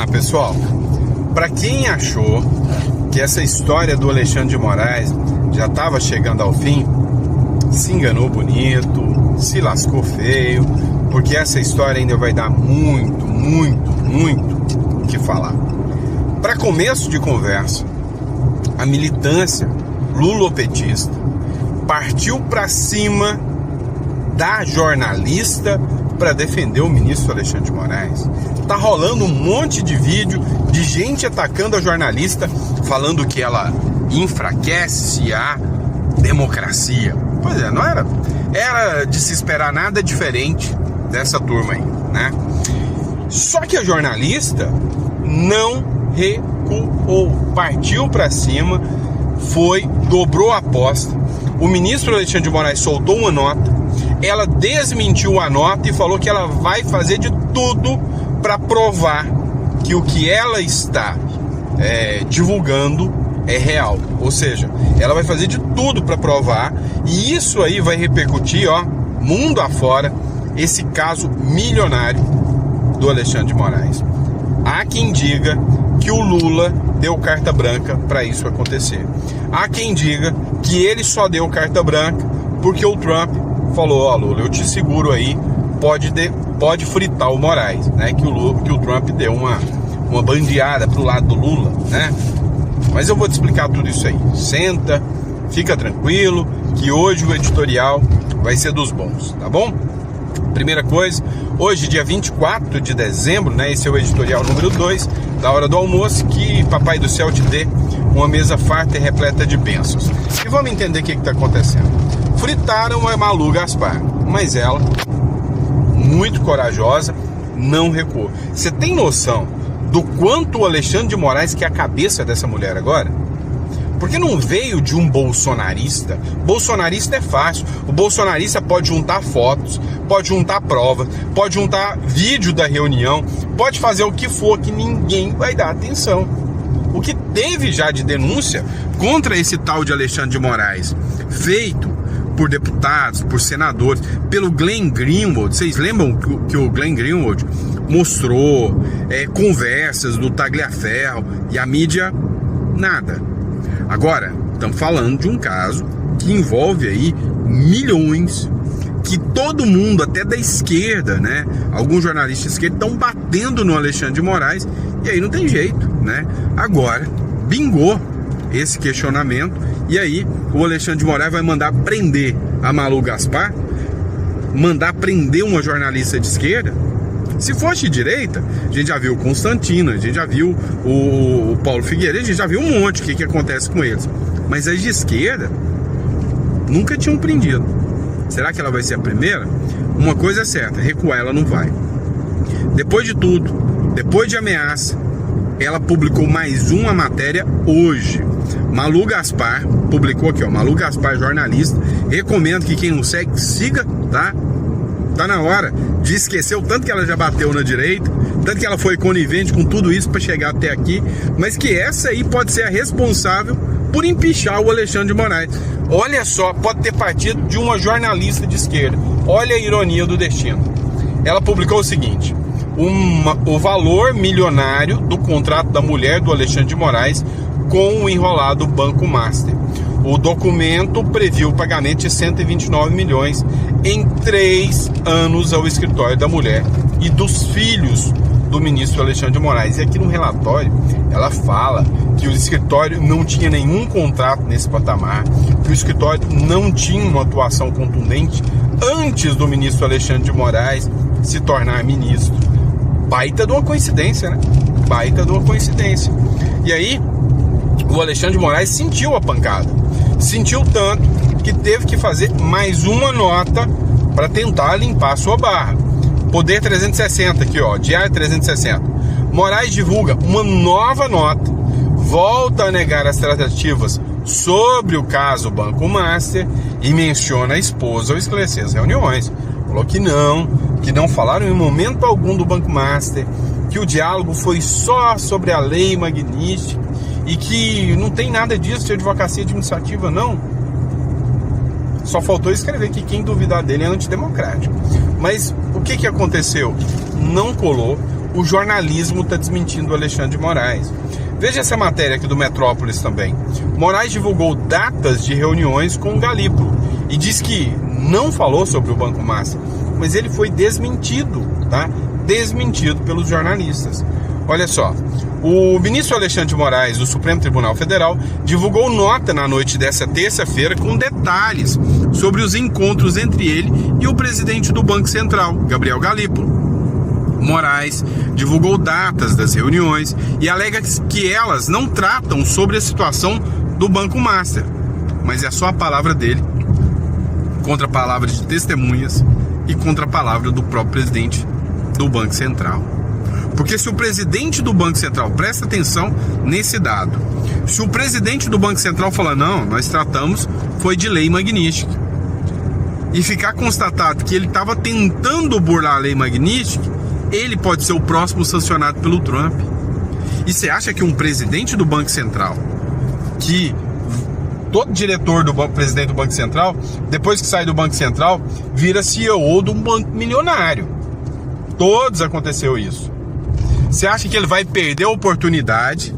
pessoal, para quem achou que essa história do Alexandre de Moraes já estava chegando ao fim, se enganou bonito, se lascou feio, porque essa história ainda vai dar muito o que falar. Para começo de conversa, a militância lulopetista partiu para cima da jornalista para defender o ministro Alexandre de Moraes. Tá rolando um monte de vídeo de gente atacando a jornalista, falando que ela enfraquece a democracia. Pois é, não era de se esperar nada diferente dessa turma aí, né? Só que a jornalista não recuou, partiu para cima, dobrou a aposta. O ministro Alexandre de Moraes soltou uma nota, ela desmentiu a nota e falou que ela vai fazer de tudo para provar que o que ela está divulgando é real. Ou seja, ela vai fazer de tudo para provar, e isso aí vai repercutir, mundo afora, esse caso milionário do Alexandre de Moraes. Há quem diga que o Lula deu carta branca para isso acontecer. Há quem diga que ele só deu carta branca porque o Trump falou: Lula, eu te seguro aí, pode fritar o Moraes, né? Que o Trump deu uma bandeada pro lado do Lula, né? Mas eu vou te explicar tudo isso aí. Senta, fica tranquilo, que hoje o editorial vai ser dos bons, tá bom? Primeira coisa, hoje, dia 24 de dezembro, né? Esse é o editorial número 2, da hora do almoço. Que Papai do Céu te dê uma mesa farta e repleta de bênçãos. E vamos entender o que está acontecendo. Fritaram a Malu Gaspar, mas ela, muito corajosa, não recuou. Você tem noção do quanto o Alexandre de Moraes que é a cabeça dessa mulher agora? Porque não veio de um bolsonarista. Bolsonarista é fácil. O bolsonarista pode juntar fotos, pode juntar provas, pode juntar vídeo da reunião, pode fazer o que for que ninguém vai dar atenção. O que teve já de denúncia contra esse tal de Alexandre de Moraes, feito por deputados, por senadores, pelo Glenn Greenwald. Vocês lembram que o Glenn Greenwald mostrou conversas do Tagliaferro, e a mídia nada. Agora, estamos falando de um caso que envolve aí milhões, que todo mundo, até da esquerda, né? Alguns jornalistas de esquerda estão batendo no Alexandre de Moraes, e aí não tem jeito, né? Agora, bingou esse questionamento, e aí o Alexandre de Moraes vai mandar prender a Malu Gaspar, mandar prender uma jornalista de esquerda. Se fosse de direita, a gente já viu o Constantino, a gente já viu o Paulo Figueiredo, a gente já viu um monte o que acontece com eles. Mas as de esquerda nunca tinham prendido. Será que ela vai ser a primeira? Uma coisa é certa, recuar ela não vai. Depois de tudo, depois de ameaça, ela publicou mais uma matéria hoje. Malu Gaspar publicou aqui, Malu Gaspar, jornalista. Recomendo que quem não segue, siga, tá? Tá na hora de esquecer o tanto que ela já bateu na direita, tanto que ela foi conivente com tudo isso para chegar até aqui, mas que essa aí pode ser a responsável por empichar o Alexandre de Moraes. Olha só, pode ter partido de uma jornalista de esquerda. Olha a ironia do destino. Ela publicou o seguinte: o valor milionário do contrato da mulher do Alexandre de Moraes com o enrolado Banco Master. O documento previu o pagamento de 129 milhões em 3 anos ao escritório da mulher e dos filhos do ministro Alexandre de Moraes. E aqui no relatório ela fala que o escritório não tinha nenhum contrato nesse patamar, que o escritório não tinha uma atuação contundente antes do ministro Alexandre de Moraes se tornar ministro. Baita de uma coincidência, né? Baita de uma coincidência. E aí o Alexandre de Moraes sentiu a pancada. Sentiu tanto que teve que fazer mais uma nota para tentar limpar a sua barra. Poder 360 aqui, Diário 360. Moraes divulga uma nova nota, volta a negar as tratativas sobre o caso Banco Master e menciona a esposa ao esclarecer as reuniões. Falou que não falaram em momento algum do Banco Master, que o diálogo foi só sobre a lei magnífica e que não tem nada disso de advocacia administrativa, não. Só faltou escrever que quem duvidar dele é antidemocrático. Mas o que aconteceu? Não colou. o jornalismo está desmentindo o Alexandre de Moraes. Veja essa matéria aqui do Metrópolis também. Moraes divulgou datas de reuniões com o Galípolo e diz que não falou sobre o Banco Master, mas ele foi desmentido, tá? Desmentido pelos jornalistas. Olha só, o ministro Alexandre de Moraes, do Supremo Tribunal Federal, divulgou nota na noite dessa terça-feira com detalhes sobre os encontros entre ele e o presidente do Banco Central, Gabriel Galípolo. Moraes divulgou datas das reuniões e alega que elas não tratam sobre a situação do Banco Master, mas é só a palavra dele contra a palavra de testemunhas e contra a palavra do próprio presidente do Banco Central. Porque se o presidente do Banco Central, presta atenção nesse dado, se o presidente do Banco Central falar, não, nós tratamos, foi de lei magnífica, e ficar constatado que ele estava tentando burlar a lei magnífica, ele pode ser o próximo sancionado pelo Trump. E você acha que um presidente do Banco Central, que todo diretor do presidente do Banco Central, depois que sai do Banco Central, vira CEO de um banco milionário? Todos aconteceu isso. Você acha que ele vai perder a oportunidade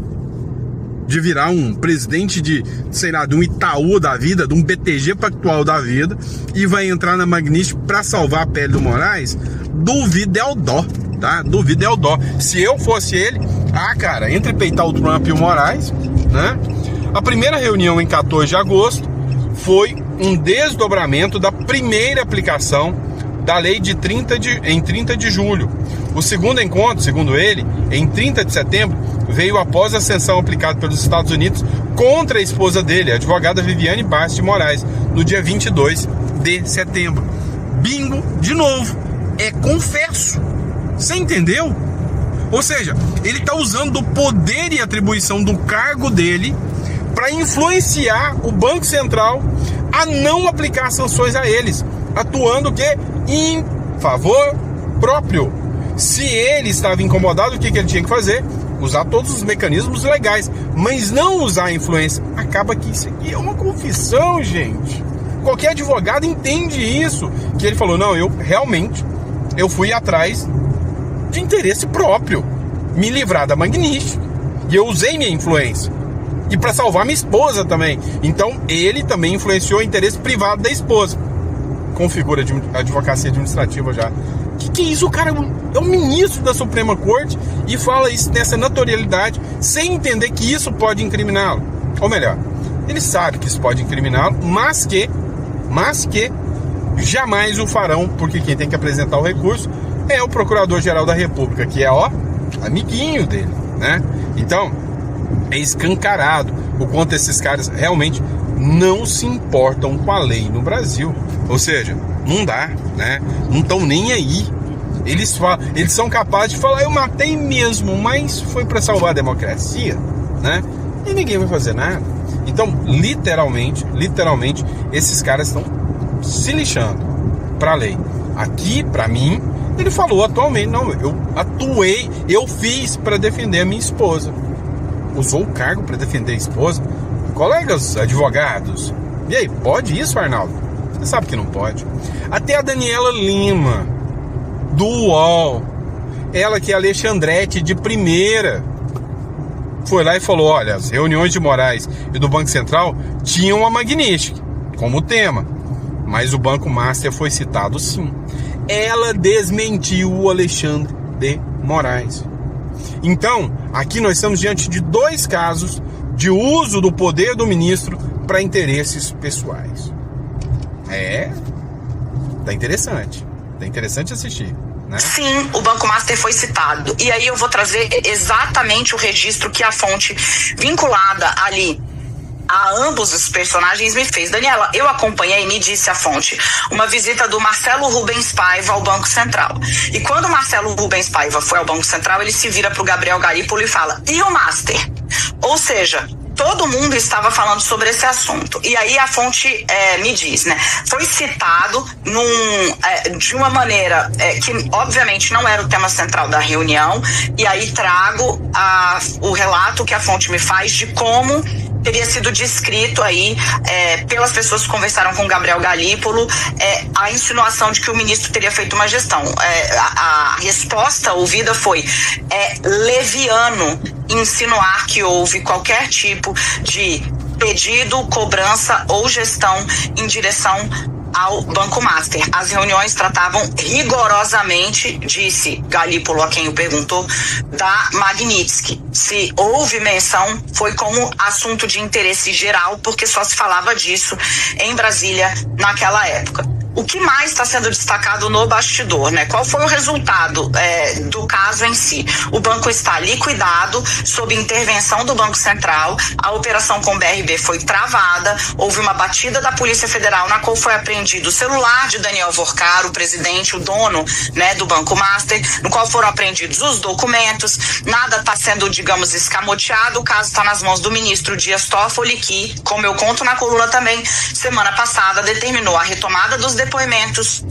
de virar um presidente de, sei lá, de um Itaú da vida, de um BTG Pactual da vida, e vai entrar na Magnífica para salvar a pele do Moraes? Duvido é o dó, tá? Duvido é o dó. Se eu fosse ele, cara, entre peitar o Trump e o Moraes, né? A primeira reunião em 14 de agosto foi um desdobramento da primeira aplicação da lei em 30 de julho. O segundo encontro, segundo ele, em 30 de setembro, veio após a sanção aplicada pelos Estados Unidos contra a esposa dele, a advogada Viviane Bastos de Moraes, no dia 22 de setembro. Bingo, de novo. É confesso. Você entendeu? Ou seja, ele está usando o poder e atribuição do cargo dele para influenciar o Banco Central a não aplicar sanções a eles, atuando que em favor próprio. Se ele estava incomodado, o que ele tinha que fazer? Usar todos os mecanismos legais, mas não usar a influência. Acaba que isso aqui é uma confissão, gente. Qualquer advogado entende isso, que ele falou, não, eu fui atrás de interesse próprio, me livrar da Magnífica, e eu usei minha influência, e para salvar minha esposa também. Então ele também influenciou o interesse privado da esposa, configura de advocacia administrativa já. Que é isso? O cara é um ministro da Suprema Corte e fala isso nessa naturalidade, sem entender que isso pode incriminá-lo. Ou melhor, ele sabe que isso pode incriminá-lo, mas que jamais o farão, porque quem tem que apresentar o recurso é o Procurador-Geral da República, que é, amiguinho dele, né? Então, é escancarado o quanto esses caras realmente não se importam com a lei no Brasil. Ou seja, não dá, né? Não estão nem aí. Eles são capazes de falar, eu matei mesmo, mas foi para salvar a democracia, né? E ninguém vai fazer nada. Então, literalmente, esses caras estão se lixando para a lei. Aqui, para mim, ele falou atualmente, não, eu fiz para defender a minha esposa. Usou o cargo para defender a esposa? Colegas advogados, e aí, pode isso, Arnaldo? Você sabe que não pode. Até a Daniela Lima, do UOL, ela que é Alexandrete de primeira, foi lá e falou, olha, as reuniões de Moraes e do Banco Central tinham a Magnífica como tema, mas o Banco Master foi citado sim. Ela desmentiu o Alexandre de Moraes. Então, aqui nós estamos diante de dois casos de uso do poder do ministro para interesses pessoais. Tá interessante assistir, né? Sim, o Banco Master foi citado. E aí eu vou trazer exatamente o registro que a fonte vinculada ali a ambos os personagens me fez. Daniela, eu acompanhei, me disse a fonte, uma visita do Marcelo Rubens Paiva ao Banco Central. E quando o Marcelo Rubens Paiva foi ao Banco Central, ele se vira para o Gabriel Galípolo e fala, e o Master? Ou seja, todo mundo estava falando sobre esse assunto. E aí a fonte me diz, né? Foi citado de uma maneira que obviamente não era o tema central da reunião. E aí trago o relato que a fonte me faz de como teria sido descrito aí pelas pessoas que conversaram com Gabriel Galípolo a insinuação de que o ministro teria feito uma gestão. A resposta ouvida foi leviano insinuar que houve qualquer tipo de pedido, cobrança ou gestão em direção ao Banco Master. As reuniões tratavam rigorosamente, disse Galípolo a quem o perguntou, da Magnitsky. Se houve menção, foi como assunto de interesse geral, porque só se falava disso em Brasília naquela época. O que mais está sendo destacado no bastidor, né? Qual foi o resultado do caso em si? O banco está liquidado sob intervenção do Banco Central, a operação com o BRB foi travada, houve uma batida da Polícia Federal na qual foi apreendido o celular de Daniel Vorcaro, o presidente, o dono, né, do Banco Master, no qual foram apreendidos os documentos, nada está sendo, digamos, escamoteado, o caso está nas mãos do ministro Dias Toffoli, que, como eu conto na coluna também, semana passada determinou a retomada dos depoimentos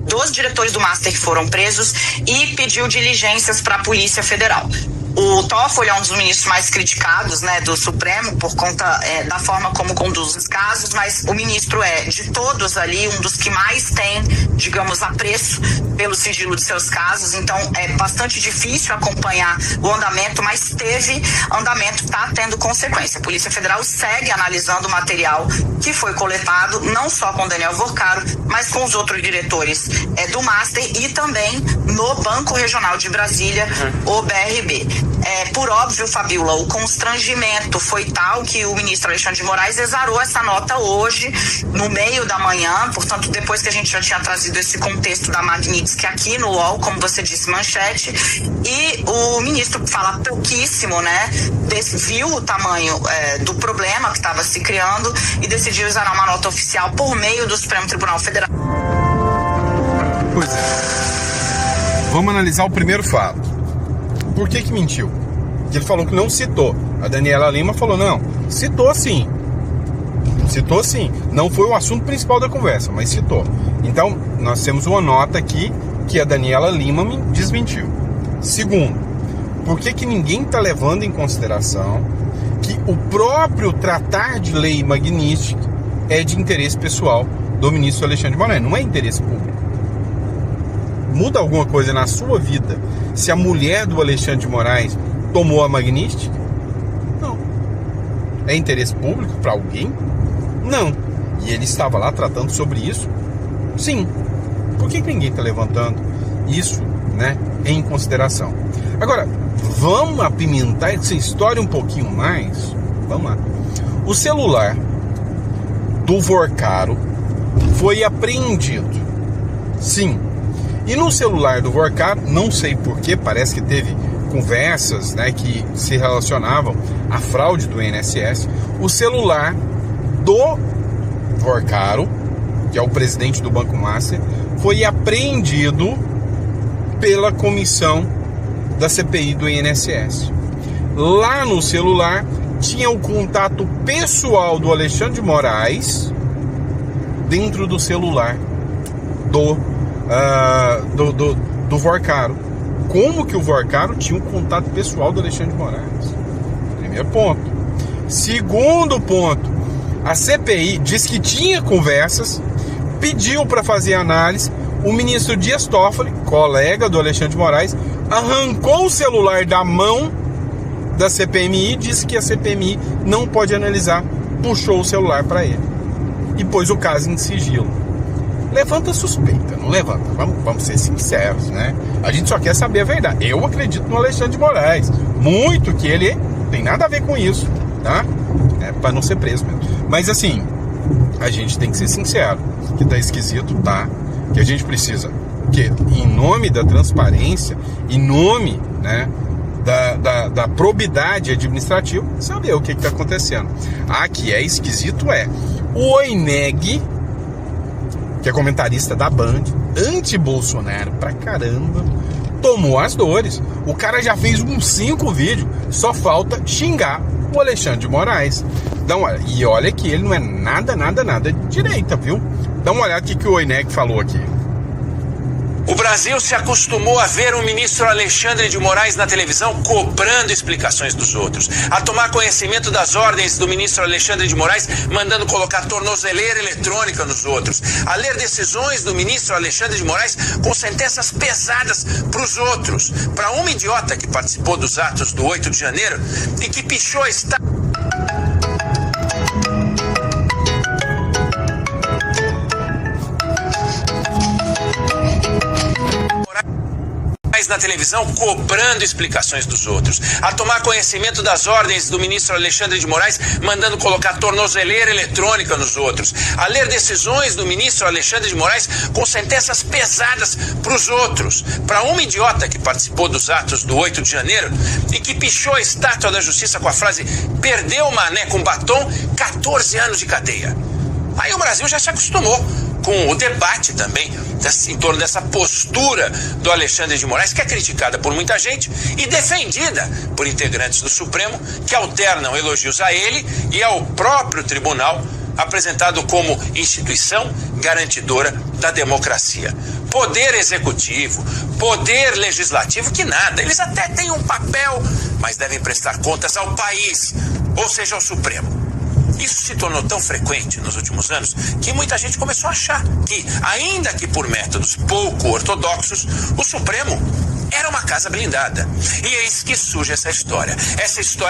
dos diretores do Master que foram presos e pediu diligências para a Polícia Federal. O Toffoli é um dos ministros mais criticados, né, do Supremo por conta da forma como conduz os casos, mas o ministro é, de todos ali, um dos que mais tem, digamos, apreço pelo sigilo de seus casos, então é bastante difícil acompanhar o andamento, mas teve andamento, está tendo consequência. A Polícia Federal segue analisando o material que foi coletado, não só com Daniel Vorcaro, mas com os outros diretores do Master e também no Banco Regional de Brasília, o BRB. Por óbvio, Fabíola, o constrangimento foi tal que o ministro Alexandre de Moraes exarou essa nota hoje, no meio da manhã, portanto, depois que a gente já tinha trazido esse contexto da Magnitsky aqui no UOL, como você disse, manchete, e o ministro fala pouquíssimo, né, viu o tamanho do problema que estava se criando e decidiu exarar uma nota oficial por meio do Supremo Tribunal Federal. Pois é. Vamos analisar o primeiro fato. Por que mentiu? Porque ele falou que não citou. A Daniela Lima falou, não, citou sim. Citou sim. Não foi o assunto principal da conversa, mas citou. Então, nós temos uma nota aqui que a Daniela Lima me desmentiu. Segundo, por que ninguém está levando em consideração que o próprio tratar de lei Magnitsky é de interesse pessoal do ministro Alexandre de Moraes, não é interesse público. Muda alguma coisa na sua vida se a mulher do Alexandre de Moraes tomou a Magnitsky? Não. É interesse público para alguém? Não. E ele estava lá tratando sobre isso? Sim. Por que ninguém está levantando isso, né, em consideração? Agora, vamos apimentar essa história um pouquinho mais? Vamos lá. O celular do Vorcaro foi apreendido. Sim. E no celular do Vorcaro, não sei porquê, parece que teve conversas, né, que se relacionavam à fraude do INSS. O celular do Vorcaro, que é o presidente do Banco Master, foi apreendido pela comissão da CPI do INSS. Lá no celular tinha o contato pessoal do Alexandre de Moraes dentro do celular do Vorcaro. Como que o Vorcaro tinha um contato pessoal do Alexandre de Moraes? Primeiro ponto. Segundo ponto, a CPI diz que tinha conversas, pediu para fazer análise, o ministro Dias Toffoli, colega do Alexandre de Moraes, arrancou o celular da mão da CPMI, disse que a CPMI não pode analisar, puxou o celular para ele e pôs o caso em sigilo. Levanta suspeita, não levanta? Vamos ser sinceros, né? A gente só quer saber a verdade. Eu acredito no Alexandre de Moraes muito, que ele tem nada a ver com isso, tá? Para não ser preso mesmo. Mas assim, a gente tem que ser sincero, que tá esquisito, tá? Que a gente precisa, que em nome da transparência, em nome, né, da probidade administrativa, saber o que está acontecendo. Que é esquisito o Oineg, que é comentarista da Band, anti-Bolsonaro pra caramba, tomou as dores. O cara já fez uns 5 vídeos, só falta xingar o Alexandre de Moraes. E olha que ele não é nada de direita, viu? Dá uma olhada no que o Oineg falou aqui. O Brasil se acostumou a ver o ministro Alexandre de Moraes na televisão cobrando explicações dos outros, a tomar conhecimento das ordens do ministro Alexandre de Moraes, mandando colocar tornozeleira eletrônica nos outros, a ler decisões do ministro Alexandre de Moraes com sentenças pesadas para os outros, para uma idiota que participou dos atos do 8 de janeiro e que pichou a na televisão cobrando explicações dos outros, a tomar conhecimento das ordens do ministro Alexandre de Moraes, mandando colocar tornozeleira eletrônica nos outros, a ler decisões do ministro Alexandre de Moraes com sentenças pesadas para os outros, para uma idiota que participou dos atos do 8 de janeiro e que pichou a estátua da justiça com a frase "perdeu o mané com batom, 14 anos de cadeia". Aí o Brasil já se acostumou com o debate também em torno dessa postura do Alexandre de Moraes, que é criticada por muita gente e defendida por integrantes do Supremo, que alternam elogios a ele e ao próprio tribunal, apresentado como instituição garantidora da democracia. Poder executivo, poder legislativo, que nada, eles até têm um papel, mas devem prestar contas ao país, ou seja, ao Supremo. Isso se tornou tão frequente nos últimos anos que muita gente começou a achar que, ainda que por métodos pouco ortodoxos, o Supremo era uma casa blindada. E eis que surge essa história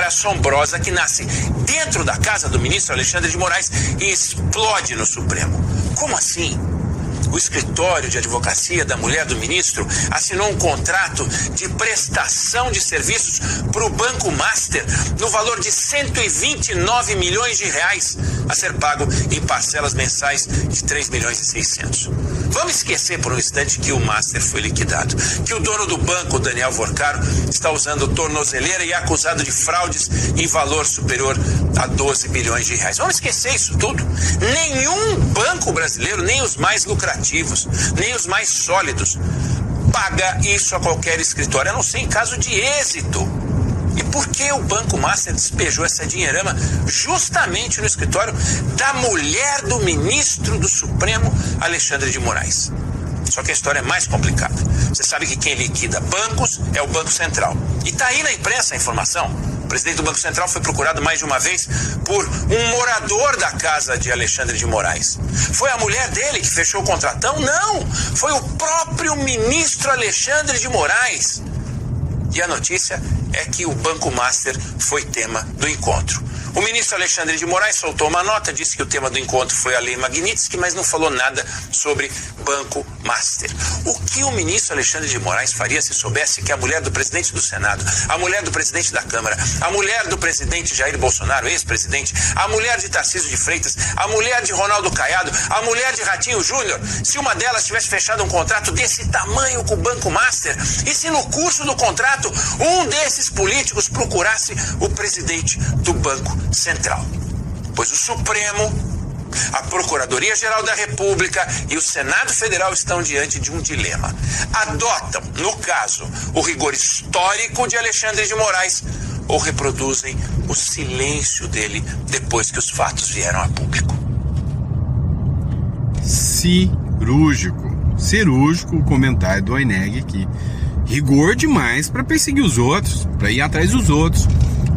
assombrosa que nasce dentro da casa do ministro Alexandre de Moraes e explode no Supremo. Como assim? O escritório de advocacia da mulher do ministro assinou um contrato de prestação de serviços para o Banco Master no valor de 129 milhões de reais a ser pago em parcelas mensais de 3 milhões e 600. Vamos esquecer por um instante que o Master foi liquidado, que o dono do banco, Daniel Vorcaro, está usando tornozeleira e é acusado de fraudes em valor superior a 12 bilhões de reais. Vamos esquecer isso tudo. Nenhum banco brasileiro, nem os mais lucrativos, nem os mais sólidos, paga isso a qualquer escritório, a não ser em caso de êxito. E por que o Banco Master despejou essa dinheirama justamente no escritório da mulher do ministro do Supremo, Alexandre de Moraes? Só que a história é mais complicada. Você sabe que quem liquida bancos é o Banco Central. E está aí na imprensa a informação. O presidente do Banco Central foi procurado mais de uma vez por um morador da casa de Alexandre de Moraes. Foi a mulher dele que fechou o contratão? Não! Foi o próprio ministro Alexandre de Moraes. E a notícia é que o Banco Master foi tema do encontro. O ministro Alexandre de Moraes soltou uma nota, disse que o tema do encontro foi a Lei Magnitsky, mas não falou nada sobre Banco Master. O que o ministro Alexandre de Moraes faria se soubesse que a mulher do presidente do Senado, a mulher do presidente da Câmara, a mulher do presidente Jair Bolsonaro, ex-presidente, a mulher de Tarcísio de Freitas, a mulher de Ronaldo Caiado, a mulher de Ratinho Júnior, se uma delas tivesse fechado um contrato desse tamanho com o Banco Master, e se no curso do contrato um desses políticos procurasse o presidente do Banco Central? Pois o Supremo, a Procuradoria-Geral da República e o Senado Federal estão diante de um dilema. Adotam, no caso, o rigor histórico de Alexandre de Moraes ou reproduzem o silêncio dele depois que os fatos vieram a público? Cirúrgico o comentário do Oineg aqui. Rigor demais para perseguir os outros, para ir atrás dos outros.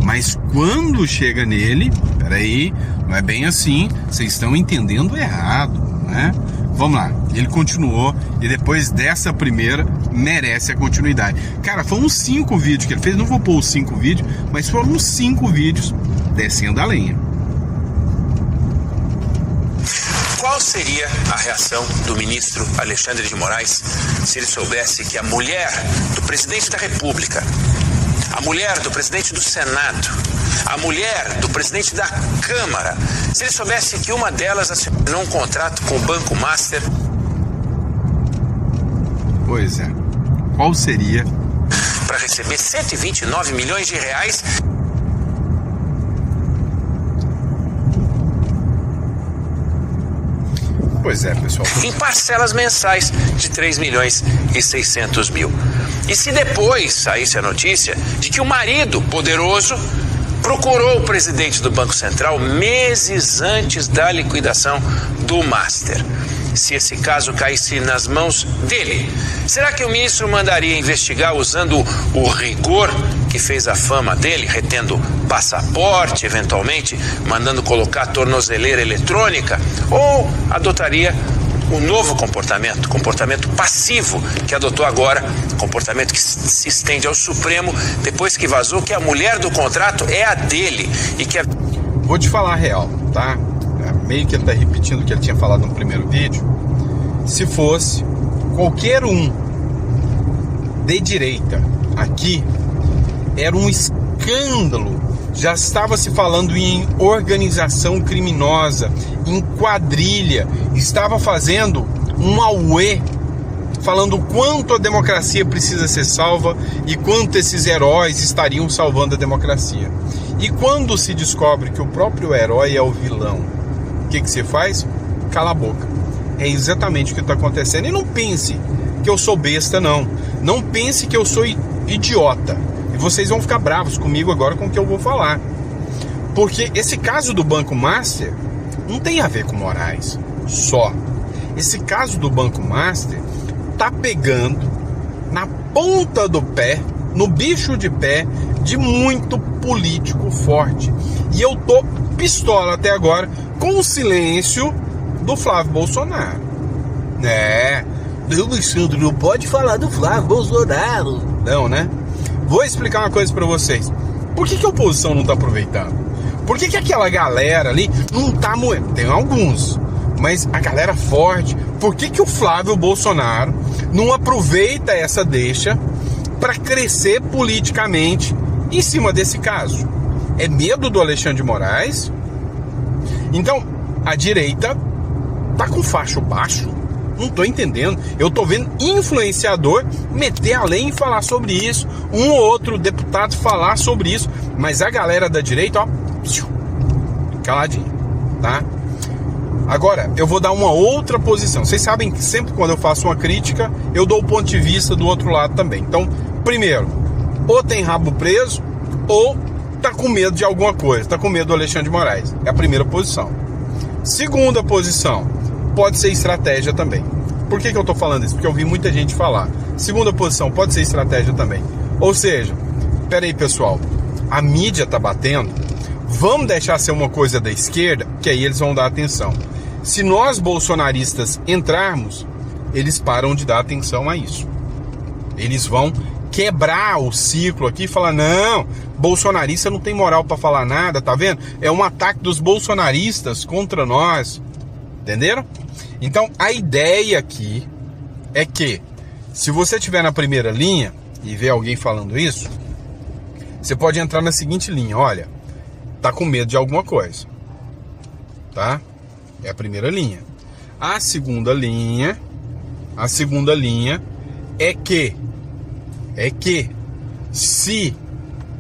Mas quando chega nele, peraí, não é bem assim, vocês estão entendendo errado, né? Vamos lá, ele continuou e depois dessa primeira merece a continuidade. Cara, foram uns 5 vídeos que ele fez, não vou pôr os 5 vídeos, mas foram uns 5 vídeos descendo a lenha. Qual seria a reação do ministro Alexandre de Moraes se ele soubesse que a mulher do presidente da República, a mulher do presidente do Senado, a mulher do presidente da Câmara, se ele soubesse que uma delas assinou um contrato com o Banco Master? Pois é. Qual seria? Para receber 129 milhões de reais. Pois é, pessoal. Em parcelas mensais de 3 milhões e 600 mil. E se depois saísse a notícia de que o marido poderoso procurou o presidente do Banco Central meses antes da liquidação do Master se esse caso caísse nas mãos dele? Será que o ministro mandaria investigar usando o rigor que fez a fama dele, retendo passaporte, eventualmente, mandando colocar tornozeleira eletrônica? Ou adotaria um novo comportamento passivo que adotou agora, comportamento que se estende ao Supremo depois que vazou que a mulher do contrato é a dele e que Vou te falar a real, tá? Meio que ele tá repetindo o que ele tinha falado no primeiro vídeo. Se fosse qualquer um de direita aqui, era um escândalo. Já estava se falando em organização criminosa, em quadrilha, estava fazendo um auê, falando o quanto a democracia precisa ser salva e quanto esses heróis estariam salvando a democracia. E quando se descobre que o próprio herói é o vilão, o que se faz? Cala a boca. É exatamente o que está acontecendo. E não pense que eu sou besta, não. Não pense que eu sou idiota. E vocês vão ficar bravos comigo agora com o que eu vou falar. Porque esse caso do Banco Master não tem a ver com Moraes só. Esse caso do Banco Master tá pegando na ponta do pé, no bicho de pé de muito político forte. E eu tô pistola até agora com o silêncio do Flávio Bolsonaro. Alexandre, não pode falar do Flávio Bolsonaro. Não, né? Vou explicar uma coisa pra vocês. Por que a oposição não tá aproveitando? Por que aquela galera ali não tá moendo? Tem alguns, mas a galera forte. Por que o Flávio Bolsonaro não aproveita essa deixa para crescer politicamente em cima desse caso? É medo do Alexandre de Moraes? Então, a direita tá com facho baixo? Não tô entendendo. Eu tô vendo influenciador meter a lei e falar sobre isso, um ou outro deputado falar sobre isso, mas a galera da direita, ó, caladinho, tá? Agora, eu vou dar uma outra posição. Vocês sabem que sempre quando eu faço uma crítica, eu dou o ponto de vista do outro lado também. Então, primeiro, ou tem rabo preso, ou tá com medo de alguma coisa, tá com medo do Alexandre de Moraes. É a primeira posição. Segunda posição, pode ser estratégia também. Por que eu tô falando isso? Porque eu vi muita gente falar. Segunda posição, pode ser estratégia também. Ou seja, peraí pessoal, a mídia tá batendo, vamos deixar ser uma coisa da esquerda, que aí eles vão dar atenção. Se nós bolsonaristas entrarmos, eles param de dar atenção a isso. Eles vão quebrar o ciclo aqui e falar, não, bolsonarista não tem moral para falar nada, tá vendo? É um ataque dos bolsonaristas contra nós, entenderam? Então a ideia aqui é que se você estiver na primeira linha e ver alguém falando isso, você pode entrar na seguinte linha, olha, tá com medo de alguma coisa, tá? É a primeira linha. A segunda linha é que se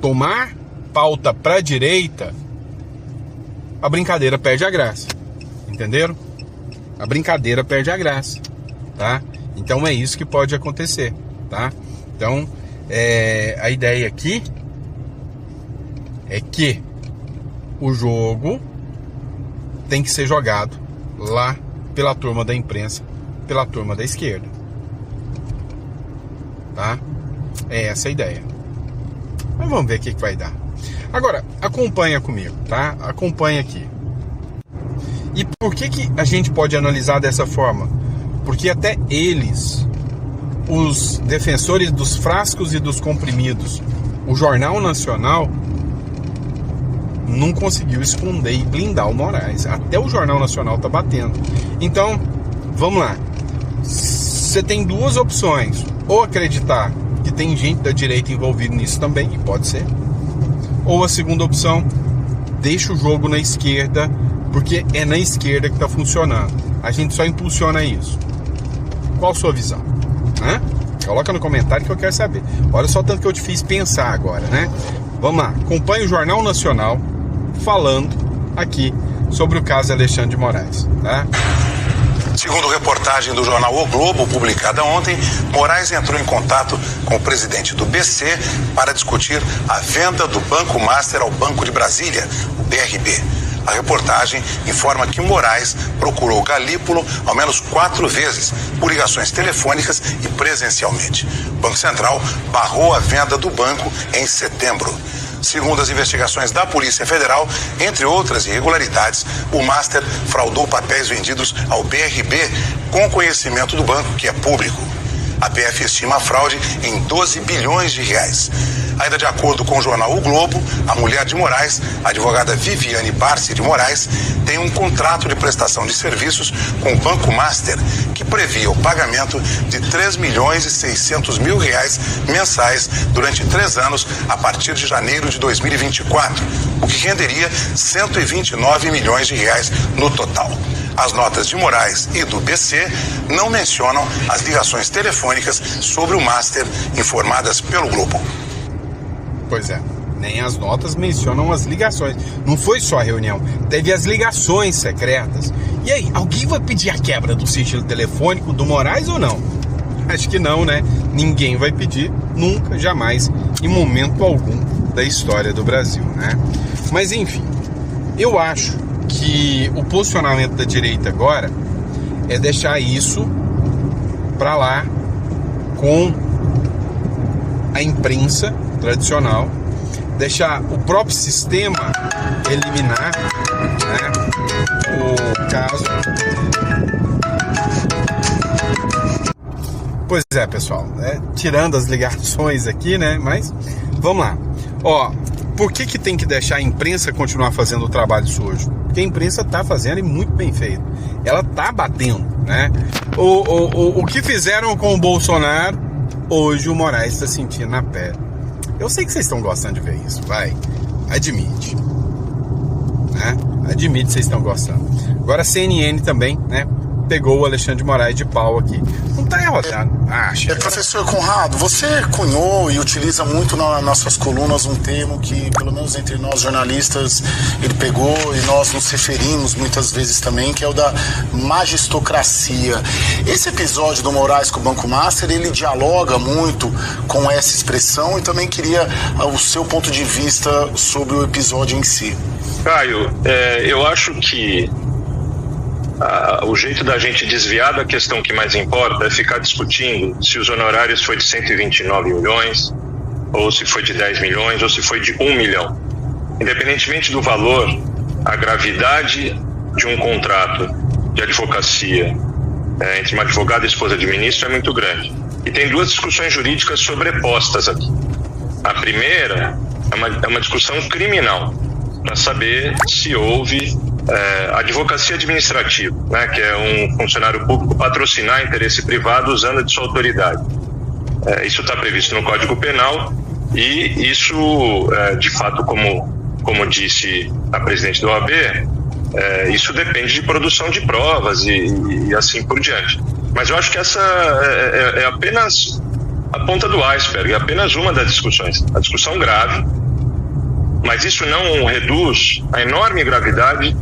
tomar pauta pra direita, a brincadeira perde a graça, entenderam? A brincadeira perde a graça, tá? Então é isso que pode acontecer, tá? Então a ideia aqui é que o jogo tem que ser jogado lá pela turma da imprensa, pela turma da esquerda, tá? É essa a ideia. Mas vamos ver o que vai dar. Agora, acompanha comigo, tá? Acompanha aqui. E por que a gente pode analisar dessa forma? Porque até eles, os defensores dos frascos e dos comprimidos, o Jornal Nacional não conseguiu esconder e blindar o Moraes. Até o Jornal Nacional tá batendo. Então, vamos lá. Você tem duas opções. Ou acreditar que tem gente da direita envolvida nisso também, e pode ser. Ou a segunda opção, deixa o jogo na esquerda, porque é na esquerda que tá funcionando. A gente só impulsiona isso. Qual a sua visão? Coloca no comentário que eu quero saber. Olha só o tanto que eu te fiz pensar agora, né? Vamos lá. Acompanhe o Jornal Nacional falando aqui sobre o caso Alexandre de Moraes, tá? Segundo reportagem do jornal O Globo, publicada ontem, Moraes entrou em contato com o presidente do BC para discutir a venda do Banco Master ao Banco de Brasília, o BRB. A reportagem informa que Moraes procurou Galípolo ao menos 4 vezes, por ligações telefônicas e presencialmente. O Banco Central barrou a venda do banco em setembro. Segundo as investigações da Polícia Federal, entre outras irregularidades, o Master fraudou papéis vendidos ao BRB com conhecimento do banco, que é público. A PF estima a fraude em 12 bilhões de reais. Ainda de acordo com o jornal O Globo, a mulher de Moraes, a advogada Viviane Barsi de Moraes, tem um contrato de prestação de serviços com o Banco Master, que previa o pagamento de R$3.600.000 mensais durante 3 anos, a partir de janeiro de 2024, o que renderia R$129 milhões no total. As notas de Moraes e do BC não mencionam as ligações telefônicas sobre o Master informadas pelo Globo. Pois é, nem as notas mencionam as ligações. Não foi só a reunião, teve as ligações secretas. E aí, alguém vai pedir a quebra do sigilo telefônico do Moraes ou não? Acho que não, né? Ninguém vai pedir, nunca, jamais, em momento algum da história do Brasil, né? Mas enfim, eu acho que o posicionamento da direita agora é deixar isso pra lá com a imprensa tradicional, deixar o próprio sistema eliminar, né, o caso. Pois é, pessoal, tirando as ligações aqui, né, mas vamos lá. Ó, por que tem que deixar a imprensa continuar fazendo o trabalho sujo? Porque a imprensa tá fazendo e muito bem feito. Ela tá batendo, né? O que fizeram com o Bolsonaro, hoje o Moraes está sentindo na pele. Eu sei que vocês estão gostando de ver isso, vai. Admite. Né? Admite que vocês estão gostando. Agora a CNN também, né? Pegou o Alexandre de Moraes de pau aqui. Não tá errado. Professor Conrado, você cunhou e utiliza muito nas suas colunas um termo que, pelo menos entre nós jornalistas, ele pegou e nós nos referimos muitas vezes também, que é o da magistocracia. Esse episódio do Moraes com o Banco Master, ele dialoga muito com essa expressão, e também queria o seu ponto de vista sobre o episódio em si. Caio, eu acho que o jeito da gente desviar da questão que mais importa é ficar discutindo se os honorários foi de 129 milhões, ou se foi de 10 milhões, ou se foi de 1 milhão. Independentemente do valor, a gravidade de um contrato de advocacia entre uma advogada e esposa de ministro é muito grande. E tem 2 discussões jurídicas sobrepostas aqui. A primeira é uma discussão criminal, para saber se houve advocacia administrativa, né, que é um funcionário público patrocinar interesse privado usando de sua autoridade. Isso está previsto no Código Penal, e isso, de fato, como disse a presidente do OAB, isso depende de produção de provas e assim por diante. Mas eu acho que essa é apenas a ponta do iceberg, é apenas uma das discussões. A discussão grave, mas isso não reduz a enorme gravidade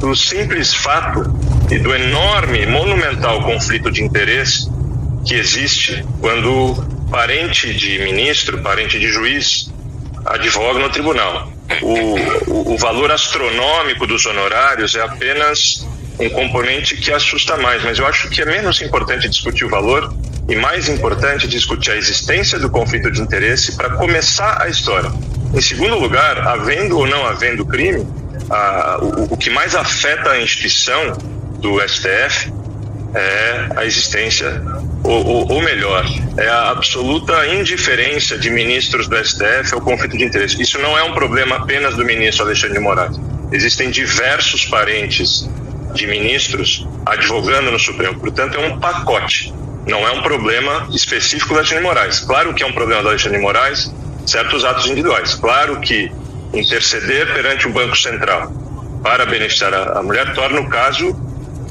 do simples fato e do enorme, monumental conflito de interesse que existe quando parente de ministro, parente de juiz, advoga no tribunal. O valor astronômico dos honorários é apenas um componente que assusta mais, mas eu acho que é menos importante discutir o valor e mais importante discutir a existência do conflito de interesse para começar a história. Em segundo lugar, havendo ou não havendo crime, o que mais afeta a instituição do STF é a existência, ou melhor, é a absoluta indiferença de ministros do STF ao conflito de interesse. Isso não é um problema apenas do ministro Alexandre de Moraes. Existem diversos parentes de ministros advogando no Supremo. Portanto, é um pacote. Não é um problema específico do Alexandre de Moraes. Claro que é um problema do Alexandre de Moraes certos atos individuais. Claro que interceder perante o Banco Central para beneficiar a mulher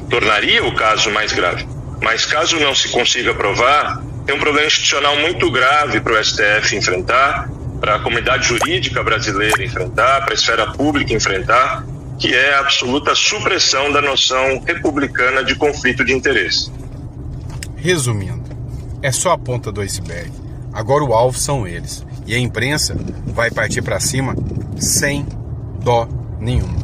tornaria o caso mais grave. Mas caso não se consiga provar, tem um problema institucional muito grave para o STF enfrentar, para a comunidade jurídica brasileira enfrentar, para a esfera pública enfrentar, que é a absoluta supressão da noção republicana de conflito de interesse. Resumindo, é só a ponta do iceberg. Agora o alvo são eles. E a imprensa vai partir para cima sem dó nenhuma.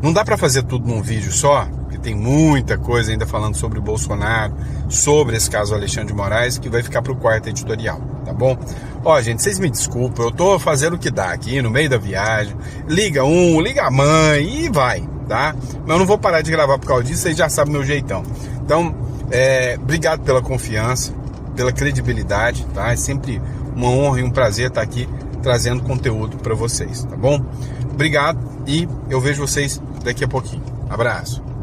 Não dá para fazer tudo num vídeo só, porque tem muita coisa ainda falando sobre o Bolsonaro, sobre esse caso Alexandre de Moraes, que vai ficar pro quarto editorial, tá bom? Ó, gente, vocês me desculpem, eu tô fazendo o que dá aqui no meio da viagem, liga um, liga a mãe e vai, tá? Mas eu não vou parar de gravar por causa disso, vocês já sabem o meu jeitão. Então, obrigado pela confiança, pela credibilidade, tá? É sempre uma honra e um prazer estar aqui trazendo conteúdo para vocês, tá bom? Obrigado e eu vejo vocês daqui a pouquinho. Abraço.